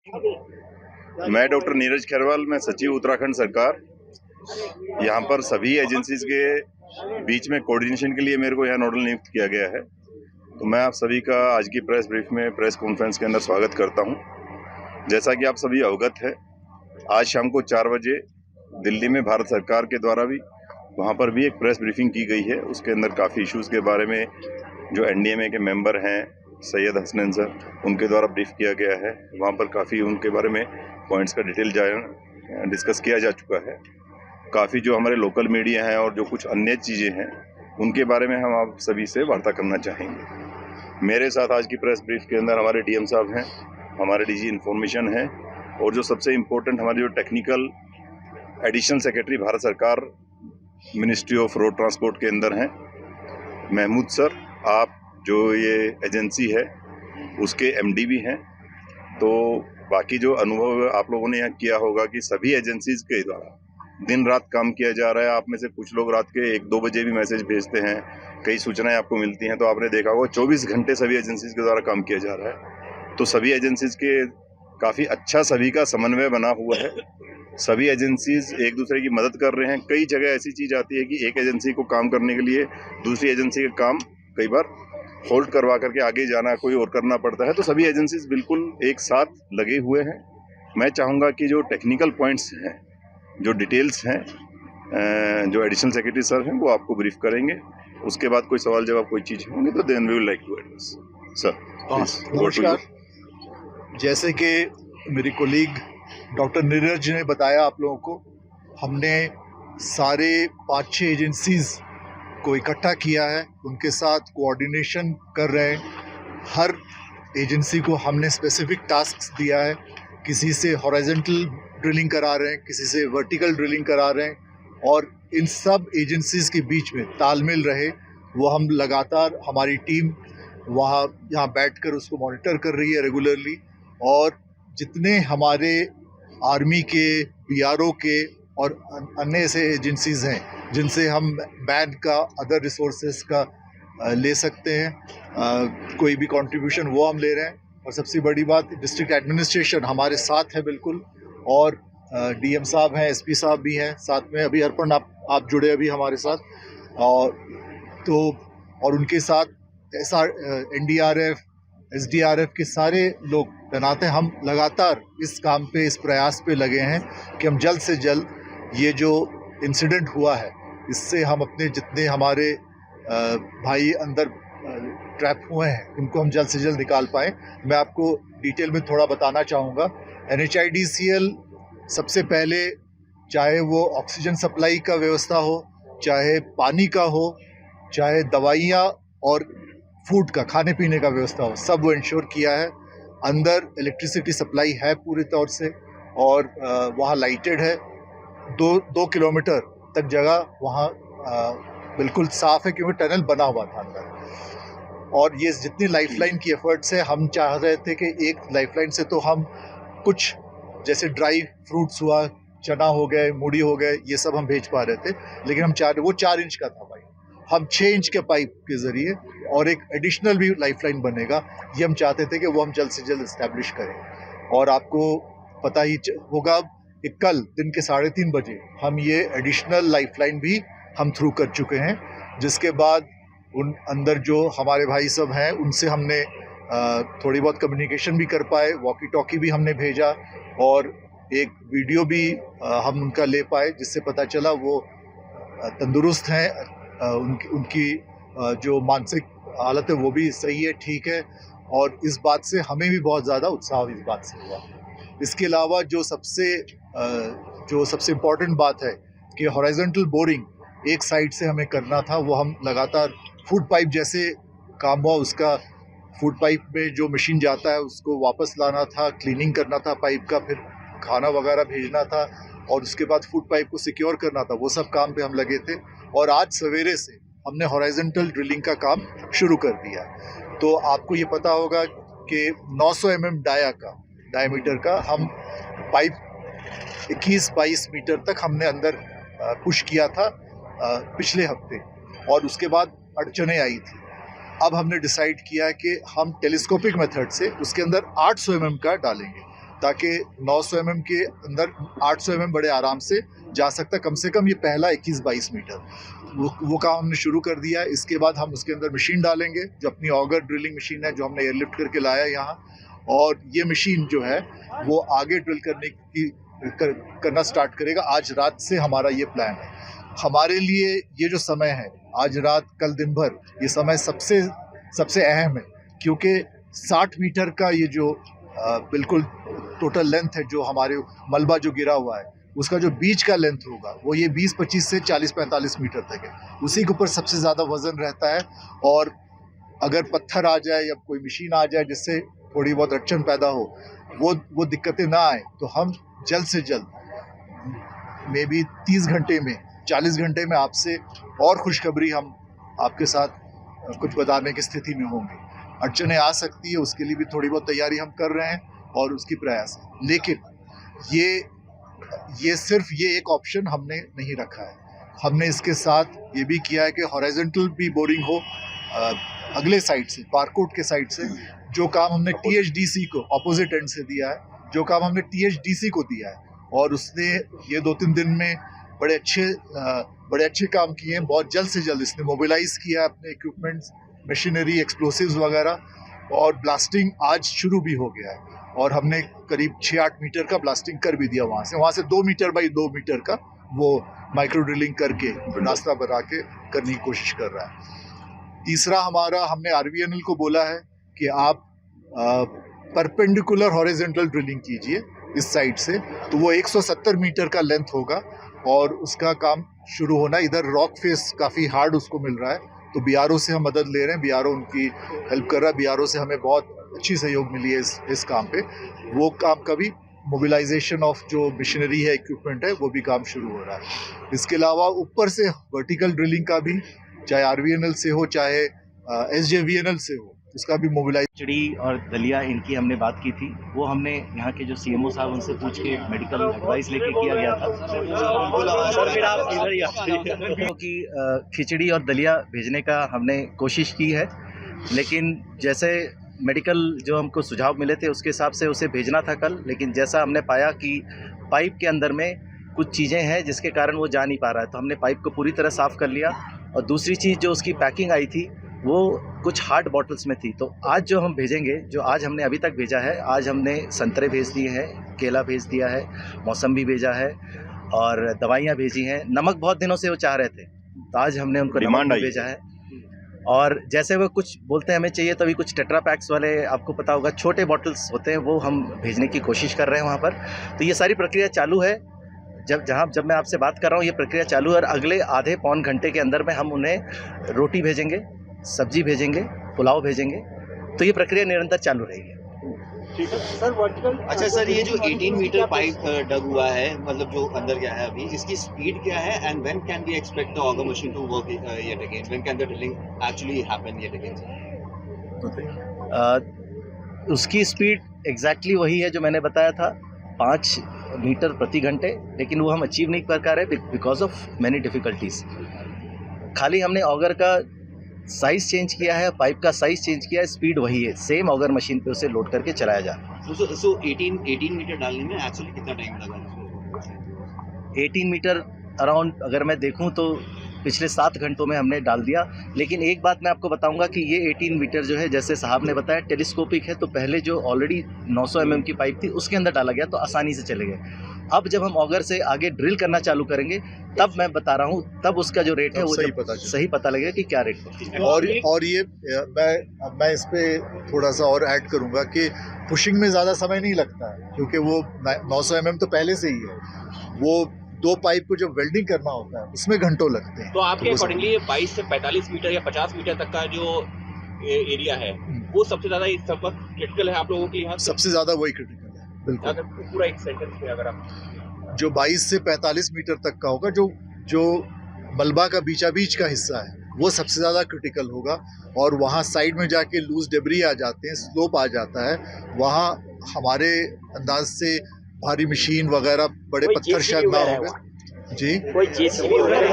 मैं डॉक्टर नीरज खैरवाल, मैं सचिव उत्तराखंड सरकार। यहाँ पर सभी एजेंसीज के बीच में कोऑर्डिनेशन के लिए मेरे को यहाँ नोडल नियुक्त किया गया है। तो मैं आप सभी का आज की प्रेस ब्रीफ में, प्रेस कॉन्फ्रेंस के अंदर स्वागत करता हूँ। जैसा कि आप सभी अवगत है, आज शाम को 4 बजे दिल्ली में भारत सरकार के द्वारा भी वहाँ पर भी एक प्रेस ब्रीफिंग की गई है। उसके अंदर काफ़ी इश्यूज़ के बारे में जो एनडीएमए के मेंबर हैं सैयद हसनैन सर, उनके द्वारा ब्रीफ किया गया है। वहाँ पर काफ़ी उनके बारे में पॉइंट्स का डिटेल डिस्कस किया जा चुका है। काफ़ी जो हमारे लोकल मीडिया हैं और जो कुछ अन्य चीज़ें हैं उनके बारे में हम आप सभी से वार्ता करना चाहेंगे। मेरे साथ आज की प्रेस ब्रीफ के अंदर हमारे डीएम साहब हैं, हमारे डीजी इन्फॉर्मेशन हैं और जो सबसे इम्पोर्टेंट हमारे जो टेक्निकल एडिशनल सेक्रेटरी भारत सरकार मिनिस्ट्री ऑफ रोड ट्रांसपोर्ट के अंदर हैं महमूद सर। आप जो ये एजेंसी है उसके एमडी भी हैं। तो बाकी जो अनुभव आप लोगों ने यहाँ किया होगा कि सभी एजेंसीज के द्वारा दिन रात काम किया जा रहा है। आप में से कुछ लोग रात के 1-2 बजे भी मैसेज भेजते हैं, कई सूचनाएं आपको मिलती हैं। तो आपने देखा होगा 24 घंटे सभी एजेंसीज के द्वारा काम किया जा रहा है। तो सभी एजेंसीज के काफ़ी अच्छा सभी का समन्वय बना हुआ है। सभी एजेंसीज एक दूसरे की मदद कर रहे हैं। कई जगह ऐसी चीज़ आती है कि एक एजेंसी को काम करने के लिए दूसरी एजेंसी का काम कई बार होल्ड करवा करके आगे जाना कोई और करना पड़ता है। तो सभी एजेंसीज बिल्कुल एक साथ लगे हुए हैं। मैं चाहूँगा कि जो टेक्निकल पॉइंट्स हैं, जो डिटेल्स हैं, जो एडिशनल सेक्रेटरी सर हैं वो आपको ब्रीफ करेंगे। उसके बाद कोई सवाल जवाब कोई चीज़ होंगे तो then we will like to address sir. नमस्कार। जैसे कि मेरी कोलीग डॉक्टर नीरज ने बताया आप लोगों को, हमने सारे 5-6 एजेंसीज को इकट्ठा किया है, उनके साथ कोऑर्डिनेशन कर रहे हैं। हर एजेंसी को हमने स्पेसिफिक टास्क्स दिया है। किसी से हॉरिजॉन्टल ड्रिलिंग करा रहे हैं, किसी से वर्टिकल ड्रिलिंग करा रहे हैं और इन सब एजेंसीज के बीच में तालमेल रहे वो हम लगातार, हमारी टीम यहाँ बैठकर उसको मॉनिटर कर रही है रेगुलरली। और जितने हमारे आर्मी के, बीआरओ के और अन्य ऐसे एजेंसीज हैं जिनसे हम बैन का, अदर रिसोर्सेज का ले सकते हैं, कोई भी कंट्रीब्यूशन वो हम ले रहे हैं। और सबसे बड़ी बात, डिस्ट्रिक्ट एडमिनिस्ट्रेशन हमारे साथ है बिल्कुल। और डीएम साहब हैं, एसपी साहब भी हैं साथ में। अभी अर्पण आप जुड़े अभी हमारे साथ। और उनके साथ एनडीआरएफ, एसडीआरएफ के सारे लोग तैनात हैं। हम लगातार इस काम पे, इस प्रयास पे लगे हैं कि हम जल्द से जल्द ये जो इंसिडेंट हुआ है इससे हम अपने जितने हमारे भाई अंदर ट्रैप हुए हैं उनको हम जल्द से जल्द निकाल पाएँ। मैं आपको डिटेल में थोड़ा बताना चाहूँगा। NHIDCL सबसे पहले, चाहे वो ऑक्सीजन सप्लाई का व्यवस्था हो, चाहे पानी का हो, चाहे दवाइयाँ और फूड का, खाने पीने का व्यवस्था हो, सब वो इंश्योर किया है। अंदर इलेक्ट्रिसिटी सप्लाई है पूरी तौर से और वहाँ लाइटेड है। 2 किलोमीटर तक जगह वहाँ बिल्कुल साफ है क्योंकि टनल बना हुआ था अंदर। और ये जितनी लाइफलाइन की एफर्ट्स है, हम चाह रहे थे कि एक लाइफलाइन से तो हम कुछ जैसे ड्राई फ्रूट्स हुआ, चना हो गए, मूढ़ी हो गए, ये सब हम भेज पा रहे थे। लेकिन हम वो 4 इंच का था भाई, हम 6 इंच के पाइप के ज़रिए और एक एडिशनल भी लाइफलाइन बनेगा, ये हम चाहते थे कि वो हम जल्द से जल्द इस्टेब्लिश करें। और आपको पता ही होगा कि कल दिन के 3:30 बजे हम ये एडिशनल लाइफलाइन भी हम थ्रू कर चुके हैं। जिसके बाद उन अंदर जो हमारे भाई सब हैं उनसे हमने थोड़ी बहुत कम्युनिकेशन भी कर पाए, वॉकी टॉकी भी हमने भेजा और एक वीडियो भी हम उनका ले पाए, जिससे पता चला वो तंदुरुस्त हैं। उनकी जो मानसिक हालत है वो भी सही है, ठीक है। और इस बात से हमें भी बहुत ज़्यादा उत्साह इस बात से हुआ। इसके अलावा जो सबसे इम्पॉर्टेंट बात है कि हॉरिजॉन्टल बोरिंग एक साइड से हमें करना था, वो हम लगातार फूड पाइप जैसे काम हुआ, उसका फूड पाइप में जो मशीन जाता है उसको वापस लाना था, क्लीनिंग करना था पाइप का, फिर खाना वगैरह भेजना था और उसके बाद फूड पाइप को सिक्योर करना था। वो सब काम पे हम लगे थे और आज सवेरे से हमने हॉरिजॉन्टल ड्रिलिंग का काम शुरू कर दिया। तो आपको ये पता होगा कि 900 mm डायमीटर का हम पाइप 21-22 मीटर तक हमने अंदर पुश किया था पिछले हफ्ते, और उसके बाद अड़चनें आई थी। अब हमने डिसाइड किया कि हम टेलीस्कोपिक मेथड से उसके अंदर 800 mm का डालेंगे। ताकि 900 mm के अंदर 800 mm बड़े आराम से जा सकता है। कम से कम ये पहला 21-22 मीटर वो काम हमने शुरू कर दिया है। इसके बाद हम उसके अंदर मशीन डालेंगे, जो अपनी ऑगर ड्रिलिंग मशीन है, जो हमने एयरलिफ्ट करके लाया है यहाँ, और ये मशीन जो है वो आगे ड्रिल करना स्टार्ट करेगा। आज रात से हमारा ये प्लान है। हमारे लिए ये जो समय है, आज रात कल दिन भर, ये समय सबसे अहम है, क्योंकि 60 मीटर का ये जो बिल्कुल टोटल लेंथ है, जो हमारे मलबा जो गिरा हुआ है, उसका जो बीच का लेंथ होगा वो ये 20-25 से 40-45 मीटर तक है। उसी के ऊपर सबसे ज़्यादा वज़न रहता है, और अगर पत्थर आ जाए या कोई मशीन आ जाए जिससे थोड़ी बहुत अड़चन पैदा हो, वो दिक्कतें ना आए, तो हम जल्द से जल्द मे बी 30 घंटे में 40 घंटे में आपसे और खुशखबरी हम आपके साथ कुछ बताने की स्थिति में होंगे। अड़चनें आ सकती है, उसके लिए भी थोड़ी बहुत तैयारी हम कर रहे हैं और उसकी प्रयास है। लेकिन ये सिर्फ ये एक ऑप्शन हमने नहीं रखा है। हमने इसके साथ ये भी किया है कि हॉरिजॉन्टल भी बोरिंग हो अगले साइड से, पारकोट के साइड से, जो काम हमने THDC को ऑपोजिट एंड से दिया है, जो काम हमने THDC को दिया है, और उसने ये 2-3 दिन में बड़े अच्छे काम किए हैं। बहुत जल्द से जल्द इसने मोबिलाइज किया अपने इक्विपमेंट्स, मशीनरी, एक्सप्लोसिव्स वगैरह, और ब्लास्टिंग आज शुरू भी हो गया है। और हमने करीब 6-8 मीटर का ब्लास्टिंग कर भी दिया वहाँ से 2 मीटर बाई 2 मीटर का वो माइक्रो ड्रिलिंग करके रास्ता बना के करने की कोशिश कर रहा है। तीसरा हमारा, हमने RVNL को बोला है कि आप परपेंडिकुलर हॉरिजॉन्टल ड्रिलिंग कीजिए इस साइड से, तो वो 170 मीटर का लेंथ होगा और उसका काम शुरू होना। इधर रॉक फेस काफ़ी हार्ड उसको मिल रहा है, तो BRO से हम मदद ले रहे हैं। BRO उनकी हेल्प कर रहा है। BRO से हमें बहुत अच्छी सहयोग मिली है इस काम पे। वो काम का भी मोबिलाइजेशन ऑफ जो मशीनरी है, इक्विपमेंट है, वो भी काम शुरू हो रहा है। इसके अलावा ऊपर से वर्टिकल ड्रिलिंग का भी, चाहे RVNL से हो चाहे SJVNL से हो, उसका भी मोबिलाइज। खिचड़ी और दलिया इनकी हमने बात की थी, वो हमने यहाँ के जो CMO साहब उनसे पूछ के मेडिकल एडवाइस लेके किया गया था। कि खिचड़ी और दलिया भेजने का हमने कोशिश की है, लेकिन जैसे मेडिकल जो हमको सुझाव मिले थे उसके हिसाब से उसे भेजना था कल, लेकिन जैसा हमने पाया कि पाइप के अंदर में कुछ चीज़ें हैं जिसके कारण वो जा नहीं पा रहा है, तो हमने पाइप को पूरी तरह साफ़ कर लिया। और दूसरी चीज़ जो उसकी पैकिंग आई थी वो कुछ हार्ड बॉटल्स में थी, तो आज जो हम भेजेंगे, जो आज हमने अभी तक भेजा है, आज हमने संतरे भेज दिए हैं, केला भेज दिया है, मौसम्बी भेजा है और दवाइयाँ भेजी हैं। नमक बहुत दिनों से वो चाह रहे थे, तो आज हमने उनको नमक भेजा है। और जैसे वो कुछ बोलते हैं हमें चाहिए, तो अभी कुछ टेट्रा पैक्स वाले, आपको पता होगा, छोटे बॉटल्स होते हैं, वो हम भेजने की कोशिश कर रहे हैं वहाँ पर। तो ये सारी प्रक्रिया चालू है। जब मैं आपसे बात कर रहा हूँ ये प्रक्रिया चालू है, और अगले आधे पौन घंटे के अंदर में हम उन्हें रोटी भेजेंगे, सब्जी भेजेंगे, पुलाव भेजेंगे। तो ये प्रक्रिया निरंतर चालू रहेगी। ठीक है सर। वर्टिकल, अच्छा सर, ये जो 18 मीटर पाइप डग हुआ है, मतलब जो अंदर गया है अभी, इसकी स्पीड क्या है, and when can we expect the auger machine to work yet again, when can the drilling actually happen yet again sir? उसकी स्पीड एग्जैक्टली वही है जो मैंने बताया था, 5 मीटर प्रति घंटे, लेकिन वो हम अचीव नहीं कर पा रहे बिकॉज ऑफ मैनी डिफ़िकल्टीज। खाली हमने ऑगर का साइज़ चेंज किया है, पाइप का साइज़ चेंज किया है, स्पीड वही है, सेम ऑगर मशीन पे उसे लोड करके चलाया जा रहा है। सो 18 मीटर डालने में एक्चुअली कितना टाइम लगा? 18 मीटर अराउंड अगर मैं देखूं तो पिछले 7 घंटों में हमने डाल दिया। लेकिन एक बात मैं आपको बताऊंगा कि ये 18 मीटर जो है, जैसे साहब ने बताया, टेलीस्कोपिक है, तो पहले जो ऑलरेडी 900 mm की पाइप थी उसके अंदर डाला गया, तो आसानी से चले गए। अब जब हम ऑगर से आगे ड्रिल करना चालू करेंगे, तब मैं बता रहा हूँ, तब उसका जो रेट है वो सही पता लगेगा कि क्या रेट है। और ये मैं इस पे थोड़ा सा और ऐड करूँगा कि पुशिंग में ज़्यादा समय नहीं लगता है, क्योंकि वो 900 mm तो पहले से ही है। वो 2 पाइप को जब वेल्डिंग करना होता है उसमें घंटों लगते हैं। तो आपके अकॉर्डिंगली 22 से 45 मीटर या 50 मीटर तक का जो एरिया है, वो सबसे ज़्यादा इस सब वक्त क्रिटिकल है आप लोगों के लिए? सबसे ज़्यादा वही क्रिटिकल है, बिल्कुल। अगर पूरा एक सेंटेंस में अगर आप जो 22 से 45 मीटर तक का होगा, जो मलबा का बीचा बीच का हिस्सा है, वो सबसे ज़्यादा क्रिटिकल होगा। और वहाँ साइड में जाके लूज डेब्री आ जाते हैं, स्लोप आ जाता है, वहाँ हमारे अंदाज से भारी मशीन वगैरह, बड़े पत्थर शायद ना होगा जी। कोई JCB वगैरह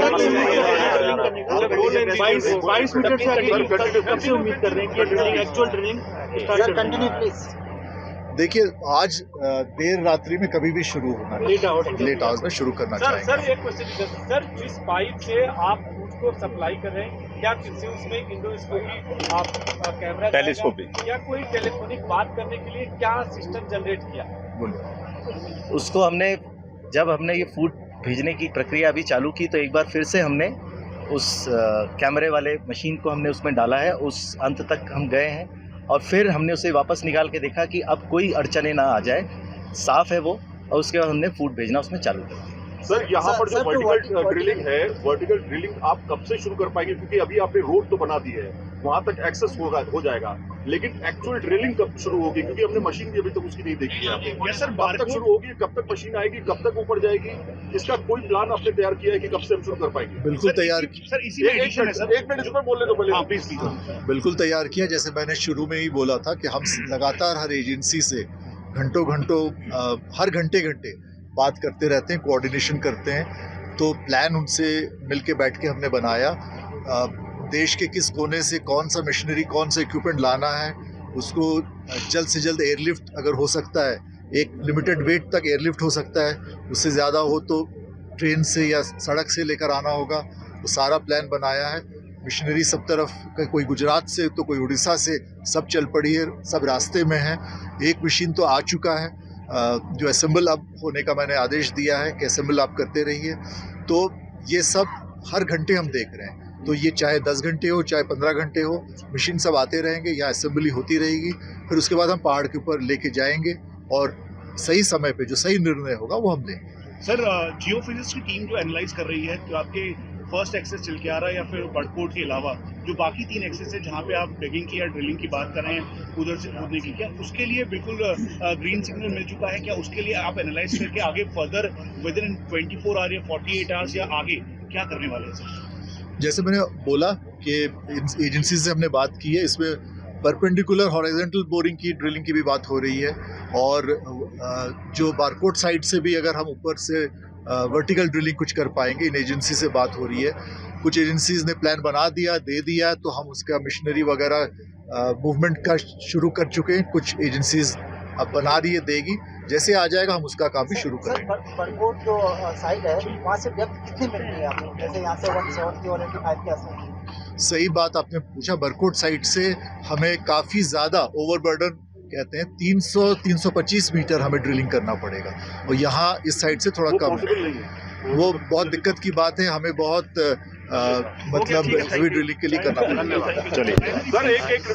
22 मीटर से कब से उम्मीद कर रहे हैं कि drilling, actual drilling start continue please? देखिए आज देर रात्रि में कभी भी शुरू होना लेट आवर्स में शुरू करना सर चाहेंगे। एक क्वेश्चन सर, जिस पाइप से आप फूड को सप्लाई कर रहे हैं, क्या फिर से उसमें इंडोस्कोपी आप कैमरा टेलीस्कोपी। या कोई टेलीफोनिक बात करने के लिए क्या सिस्टम जनरेट किया? बोलिए। उसको हमने जब हमने ये फूड भेजने की प्रक्रिया अभी चालू की तो एक बार फिर से हमने उस कैमरे वाले मशीन को हमने उसमें डाला है, उस अंत तक हम गए हैं और फिर हमने उसे वापस निकाल के देखा कि अब कोई अड़चने ना आ जाए, साफ़ है वो, और उसके बाद हमने फूड भेजना उसमें चालू कर। सर यहाँ पर जो वर्टिकल ड्रिलिंग है, वर्टिकल ड्रिलिंग आप कब से शुरू कर पाएंगे? क्योंकि अभी आपने रोड तो बना दी है, वहां तक एक्सेस हो जाएगा, लेकिन एक्चुअल ड्रिलिंग कब शुरू होगी? क्योंकि हमने मशीन भी अभी तक उसकी नहीं देखी है। सर कब तक शुरू होगी? कब तक मशीन आएगी? कब तक ऊपर जाएगी? इसका कोई प्लान आपने तैयार किया है कि कब से हम शुरू कर पाएंगे? बिल्कुल तैयार। सर इसी में एडिशन है सर। एक मिनट इस पर बोलने दो पहले। प्लीज। बिल्कुल तैयार किया। जैसे मैंने शुरू में ही बोला था कि हम लगातार हर एजेंसी से घंटों हर घंटे बात करते रहते हैं, कोऑर्डिनेशन करते हैं। तो प्लान उनसे मिलके बैठ के हमने बनाया, देश के किस कोने से कौन सा मशीनरी, कौन सा इक्विपमेंट लाना है, उसको जल्द से जल्द एयरलिफ्ट अगर हो सकता है, एक लिमिटेड वेट तक एयरलिफ्ट हो सकता है, उससे ज़्यादा हो तो ट्रेन से या सड़क से लेकर आना होगा। तो सारा प्लान बनाया है। मशीनरी सब तरफ, कोई गुजरात से तो कोई उड़ीसा से, सब चल पड़ी है, सब रास्ते में है। एक मशीन तो आ चुका है, जो असेंबल अब होने का मैंने आदेश दिया है कि असेंबल आप करते रहिए। तो ये सब हर घंटे हम देख रहे हैं। तो ये चाहे 10 घंटे हो, चाहे 15 घंटे हो, मशीन सब आते रहेंगे, यहाँ असेंबली होती रहेगी। फिर उसके बाद हम पहाड़ के ऊपर लेके जाएंगे और सही समय पे जो सही निर्णय होगा वो हम लेंगे। सर जियो फिजिक्स की टीम जो एनालाइज कर रही है, तो आपके फर्स्ट एक्सेस चल के आ रहा है या फिर बर्डकोट के अलावा जो बाकी 3 एक्सेस है जहाँ पे आप डिगिंग की या ड्रिलिंग की बात कर रहे हैं, उधर से कूदने की, क्या उसके लिए बिल्कुल ग्रीन सिग्नल मिल चुका है? क्या उसके लिए आप एनालाइज करके आगे फर्दर विद इन 24 आवर या 48 आवर्स या आगे क्या करने वाले हैं सर? जैसे मैंने बोला कि एजेंसी से हमने बात की है, इसमें परपेंडिकुलर हॉरिजॉन्टल बोरिंग की, ड्रिलिंग की भी बात हो रही है, और जो बारकोड साइड से भी अगर हम ऊपर से वर्टिकल ड्रिलिंग कुछ कर पाएंगे, इन एजेंसी से बात हो रही है। कुछ एजेंसीज ने प्लान बना दिया, दे दिया, तो हम उसका मशीनरी वगैरह मूवमेंट का शुरू कर चुके हैं। कुछ एजेंसीज अब बना रही है, देगी, जैसे आ जाएगा हम उसका काम भी शुरू करेंगे। बरकोट जो साइड है, वहाँ से डेप्थ कितनी मिल रही है आपको? जैसे यहाँ से 170 और 85 के आसपास। सही बात आपने पूछा। बरकोट साइड से हमें काफ़ी ज़्यादा ओवरबर्डन कहते हैं, 300-325 मीटर हमें ड्रिलिंग करना पड़ेगा, और यहाँ इस साइड से थोड़ा कम है। वो बहुत दिक्कत की बात है, हमें बहुत मतलब हेवी ड्रिलिंग के लिए करना पड़ेगा। चलिए सर, एक